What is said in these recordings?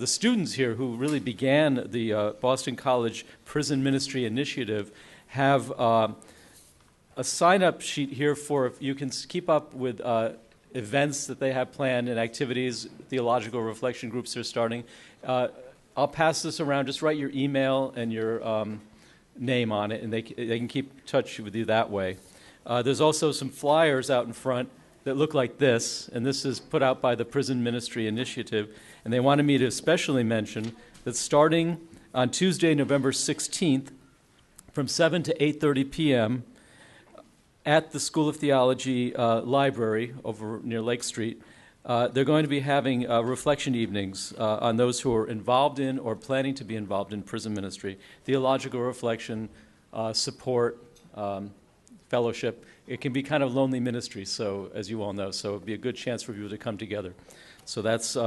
the students here who really began the Boston College Prison Ministry Initiative have a sign-up sheet here for if you can keep up with events that they have planned and activities, theological reflection groups they're starting. I'll pass this around. Just write your email and your name on it, and they can keep in touch with you that way. There's also some flyers out in front that look like this, and this is put out by the Prison Ministry Initiative, and they wanted me to especially mention that starting on Tuesday, November 16th, from 7 to 8:30 p.m., at the School of Theology library over near Lake Street, they're going to be having reflection evenings on those who are involved in or planning to be involved in prison ministry, theological reflection, support, fellowship. It can be kind of lonely ministry, so as you all know, so it would be a good chance for people to come together. So that's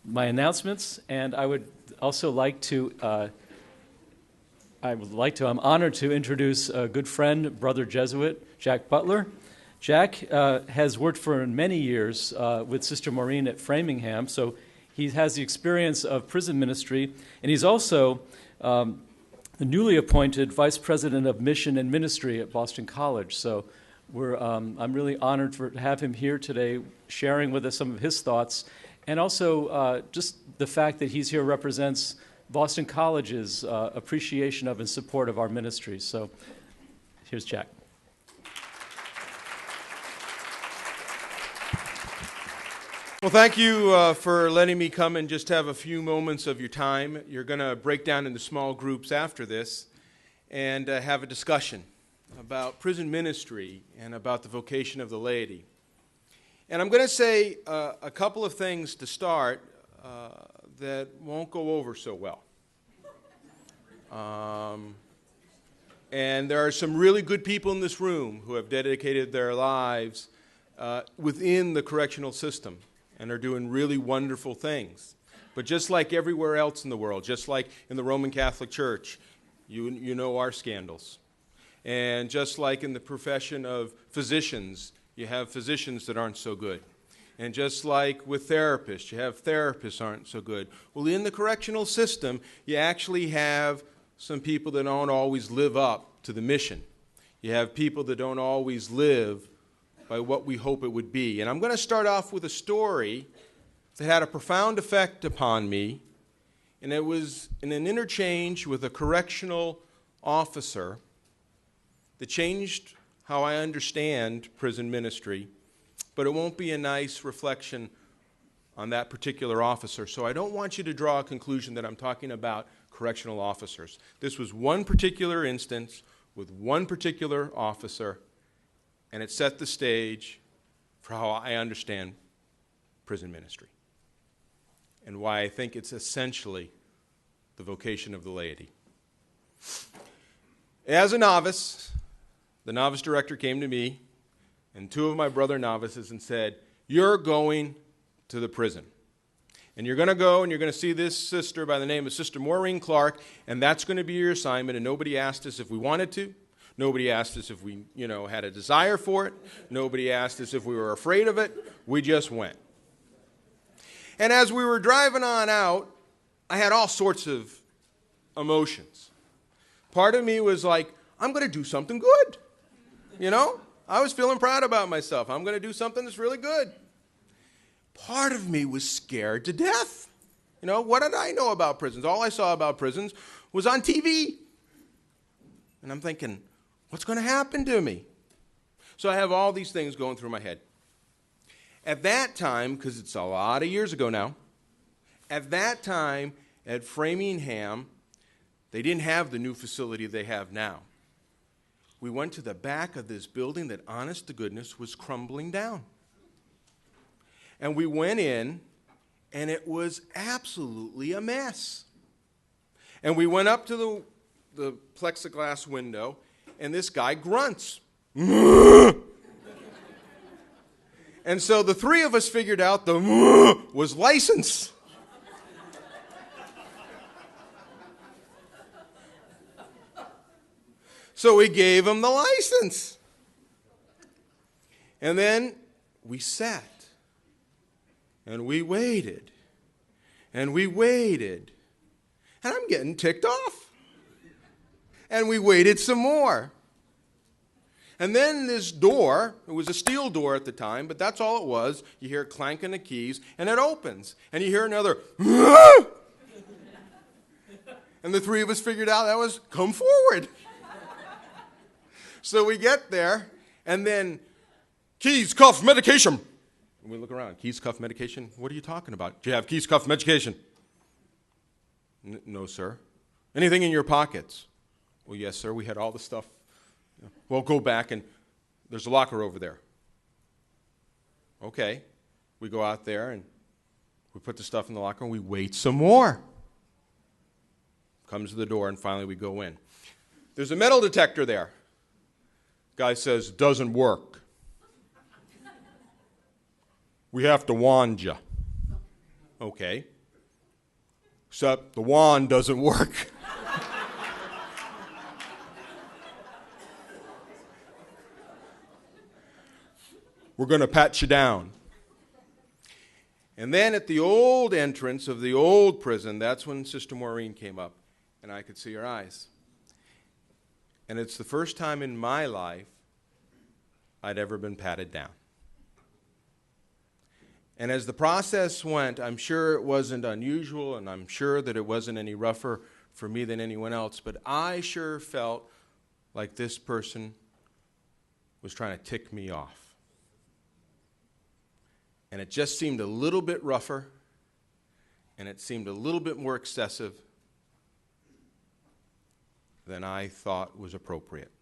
my announcements, and I would also like to I'm honored to introduce a good friend, brother Jesuit, Jack Butler. Jack has worked for many years with Sister Maureen at Framingham, so he has the experience of prison ministry, and he's also the newly appointed Vice President of Mission and Ministry at Boston College. So I'm really honored to have him here today, sharing with us some of his thoughts, and also just the fact that he's here represents Boston College's appreciation of and support of our ministry. So here's Jack. Well, thank you for letting me come and just have a few moments of your time. You're going to break down into small groups after this and have a discussion about prison ministry and about the vocation of the laity. And I'm going to say a couple of things to start that won't go over so well. And there are some really good people in this room who have dedicated their lives within the correctional system and are doing really wonderful things. But just like everywhere else in the world, just like in the Roman Catholic Church, you know our scandals. And just like in the profession of physicians, you have physicians that aren't so good. And just like with therapists, you have therapists aren't so good. Well, in the correctional system, you actually have some people that don't always live up to the mission. You have people that don't always live by what we hope it would be. And I'm going to start off with a story that had a profound effect upon me, and it was in an interchange with a correctional officer that changed how I understand prison ministry, but it won't be a nice reflection on that particular officer. So I don't want you to draw a conclusion that I'm talking about correctional officers. This was one particular instance with one particular officer, and it set the stage for how I understand prison ministry and why I think it's essentially the vocation of the laity. As a novice, the novice director came to me and two of my brother novices and said, "You're going to the prison. And you're going to go and you're going to see this sister by the name of Sister Maureen Clark, and that's going to be your assignment." And nobody asked us if we wanted to. Nobody asked us if we, had a desire for it. Nobody asked us if we were afraid of it. We just went. And as we were driving on out, I had all sorts of emotions. Part of me was like, I'm going to do something good. I was feeling proud about myself. I'm going to do something that's really good. Part of me was scared to death. What did I know about prisons? All I saw about prisons was on TV. And I'm thinking, what's going to happen to me? So I have all these things going through my head. At that time, because it's a lot of years ago now, at that time at Framingham, they didn't have the new facility they have now. We went to the back of this building that, honest to goodness, was crumbling down. And we went in, and it was absolutely a mess. And we went up to the plexiglass window, and this guy grunts. And so the three of us figured out the was license. So we gave him the license. And then we sat, and we waited, And we waited. And I'm getting ticked off. And we waited some more. And then this door, it was a steel door at the time, but that's all it was. You hear clanking the keys, and it opens. And you hear another, and the three of us figured out that was, come forward. So we get there, and then, keys, cuff, medication. And we look around, keys, cuff, medication? What are you talking about? Do you have keys, cuff, medication? No, sir. Anything in your pockets? Well, yes, sir. We had all the stuff. Well, go back, and there's a locker over there. Okay. We go out there, and we put the stuff in the locker, and we wait some more. Comes to the door, and finally we go in. There's a metal detector there. Guy says, doesn't work. We have to wand you. Okay. Except the wand doesn't work. We're going to pat you down. And then at the old entrance of the old prison, that's when Sister Maureen came up, and I could see her eyes. And it's the first time in my life I'd ever been patted down. And as the process went, I'm sure it wasn't unusual, and I'm sure that it wasn't any rougher for me than anyone else, but I sure felt like this person was trying to tick me off. And it just seemed a little bit rougher, and it seemed a little bit more excessive than I thought was appropriate.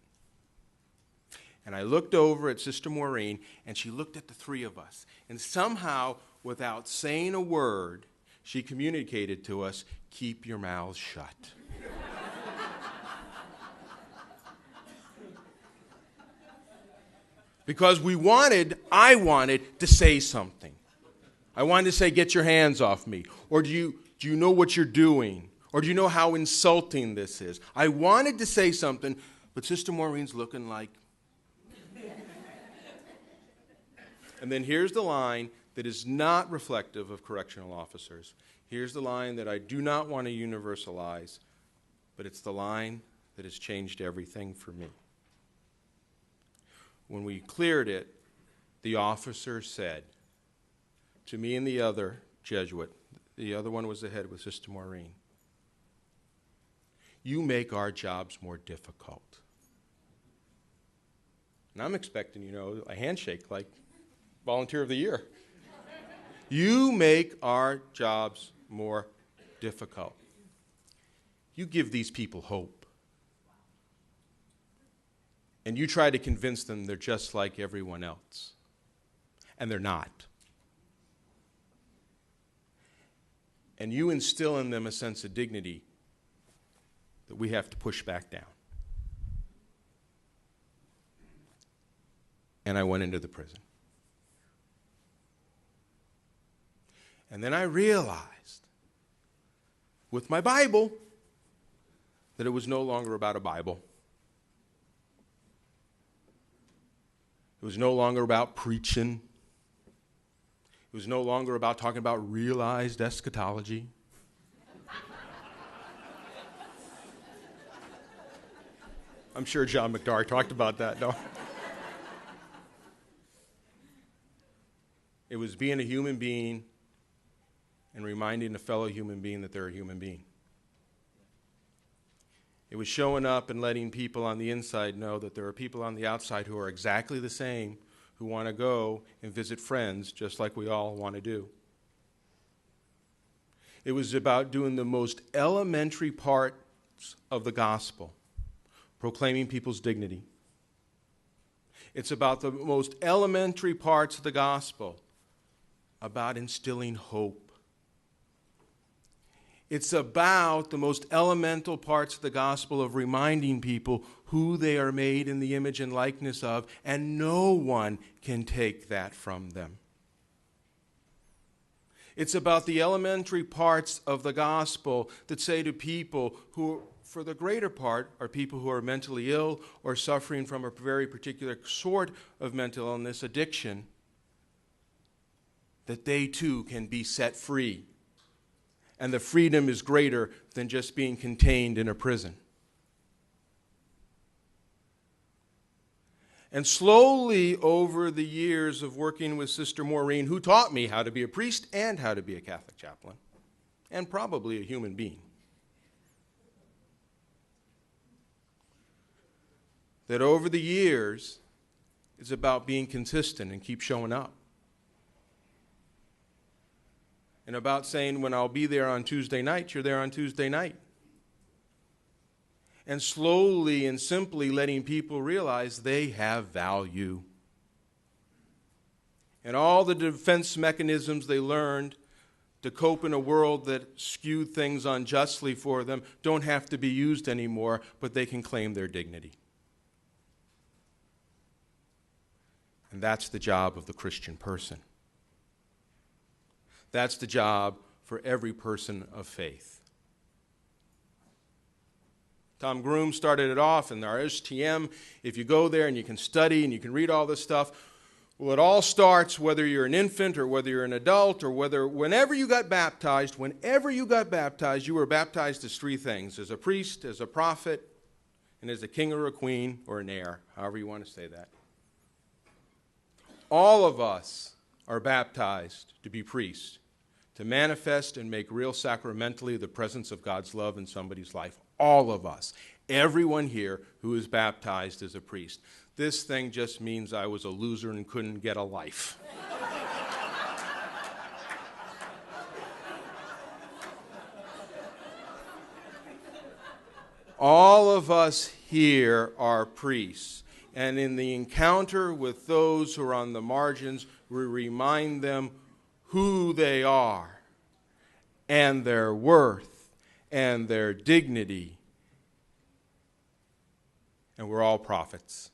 And I looked over at Sister Maureen, and she looked at the three of us. And somehow, without saying a word, she communicated to us, keep your mouths shut. Because I wanted to say something. I wanted to say, get your hands off me. Or do you know what you're doing? Or do you know how insulting this is? I wanted to say something, but Sister Maureen's looking like... And then here's the line that is not reflective of correctional officers. Here's the line that I do not want to universalize, but it's the line that has changed everything for me. When we cleared it, the officer said to me and the other Jesuit, the other one was the head with Sister Maureen, you make our jobs more difficult. And I'm expecting, a handshake like Volunteer of the Year. You make our jobs more difficult. You give these people hope. And you try to convince them they're just like everyone else. And they're not. And you instill in them a sense of dignity that we have to push back down. And I went into the prison. And then I realized, with my Bible, that it was no longer about a Bible. It was no longer about preaching. It was no longer about talking about realized eschatology. I'm sure John McDarr talked about that, no? It was being a human being and reminding a fellow human being that they're a human being. It was showing up and letting people on the inside know that there are people on the outside who are exactly the same, who want to go and visit friends just like we all want to do. It was about doing the most elementary parts of the gospel, proclaiming people's dignity. It's about the most elementary parts of the gospel, about instilling hope. It's about the most elemental parts of the gospel of reminding people who they are made in the image and likeness of, and no one can take that from them. It's about the elementary parts of the gospel that say to people who, for the greater part, are people who are mentally ill or suffering from a very particular sort of mental illness, addiction, that they too can be set free And the freedom is greater than just being contained in a prison. And slowly over the years of working with Sister Maureen, who taught me how to be a priest and how to be a Catholic chaplain, and probably a human being, that over the years is about being consistent and keep showing up. And about saying, when I'll be there on Tuesday night, you're there on Tuesday night. And slowly and simply letting people realize they have value. And all the defense mechanisms they learned to cope in a world that skewed things unjustly for them don't have to be used anymore, but they can claim their dignity. And that's the job of the Christian person. That's the job for every person of faith. Tom Groom started it off in our STM. If you go there and you can study and you can read all this stuff, well, it all starts whether you're an infant or whether you're an adult or whenever you got baptized, you were baptized as three things: as a priest, as a prophet, and as a king or a queen or an heir, however you want to say that. All of us are baptized to be priests, to manifest and make real sacramentally the presence of God's love in somebody's life. All of us. Everyone here who is baptized is a priest. This thing just means I was a loser and couldn't get a life. All of us here are priests. And in the encounter with those who are on the margins, we remind them who they are and their worth and their dignity. And we're all prophets.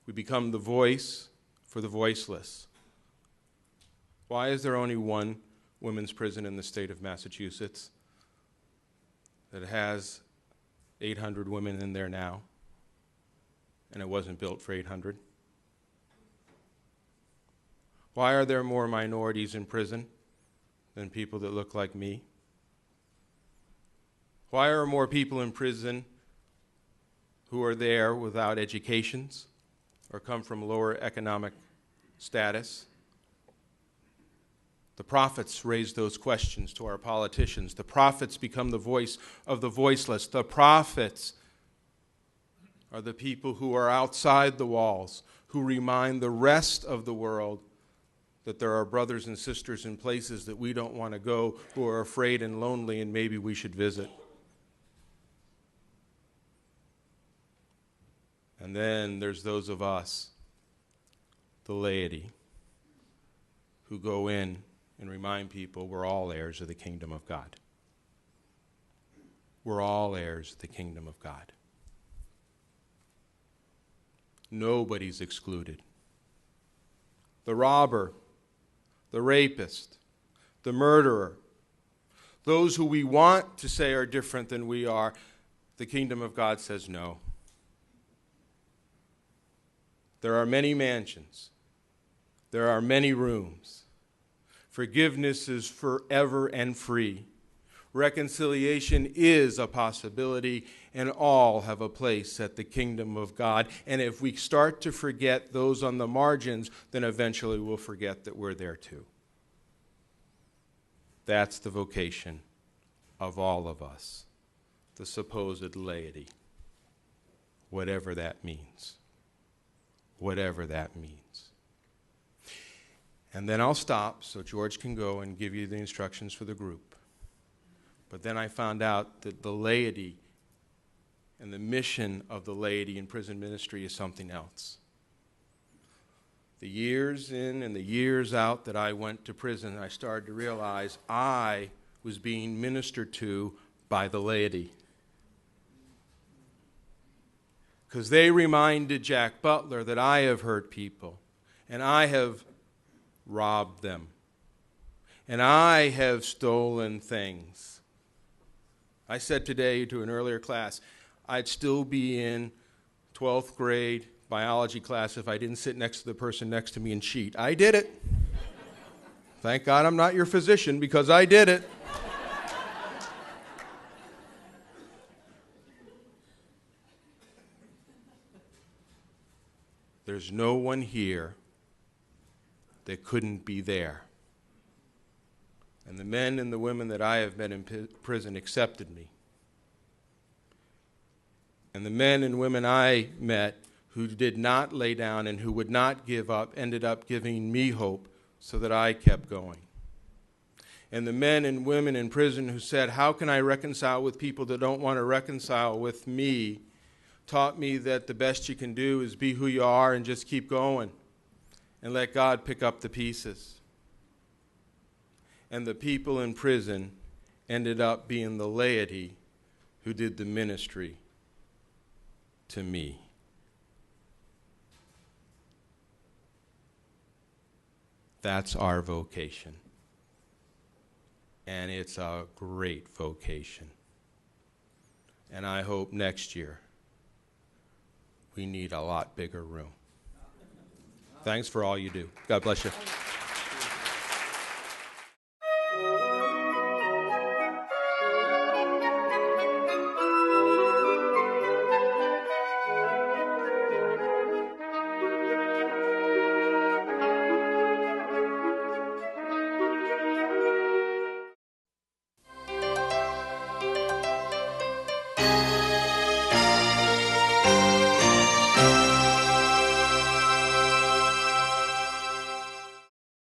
We become the voice for the voiceless. Why is there only one women's prison in the state of Massachusetts that has 800 women in there now, and it wasn't built for 800? Why are there more minorities in prison than people that look like me? Why are more people in prison who are there without educations or come from lower economic status? The prophets raise those questions to our politicians. The prophets become the voice of the voiceless. The prophets are the people who are outside the walls, who remind the rest of the world that there are brothers and sisters in places that we don't want to go, who are afraid and lonely, and maybe we should visit. And then there's those of us, the laity, who go in and remind people we're all heirs of the kingdom of God. We're all heirs of the kingdom of God. Nobody's excluded. The robber, the rapist, the murderer, those who we want to say are different than we are, the kingdom of God says no. There are many mansions. There are many rooms. Forgiveness is forever and free. Reconciliation is a possibility, and all have a place at the kingdom of God. And if we start to forget those on the margins, then eventually we'll forget that we're there too. That's the vocation of all of us, the supposed laity, whatever that means. Whatever that means. And then I'll stop so George can go and give you the instructions for the group. But then I found out that the laity and the mission of the laity in prison ministry is something else. The years in and the years out that I went to prison, I started to realize I was being ministered to by the laity. Because they reminded Jack Butler that I have hurt people, and I have robbed them, and I have stolen things. I said today to an earlier class, I'd still be in 12th grade biology class if I didn't sit next to the person next to me and cheat. I did it. Thank God I'm not your physician, because I did it. there's no one here that couldn't be there. And the men and the women that I have met in prison accepted me. And the men and women I met who did not lay down and who would not give up ended up giving me hope so that I kept going. And the men and women in prison who said, how can I reconcile with people that don't want to reconcile with me, taught me that the best you can do is be who you are and just keep going and let God pick up the pieces. And the people in prison ended up being the laity who did the ministry to me. That's our vocation. And it's a great vocation. And I hope next year we need a lot bigger room. Thanks for all you do. God bless you.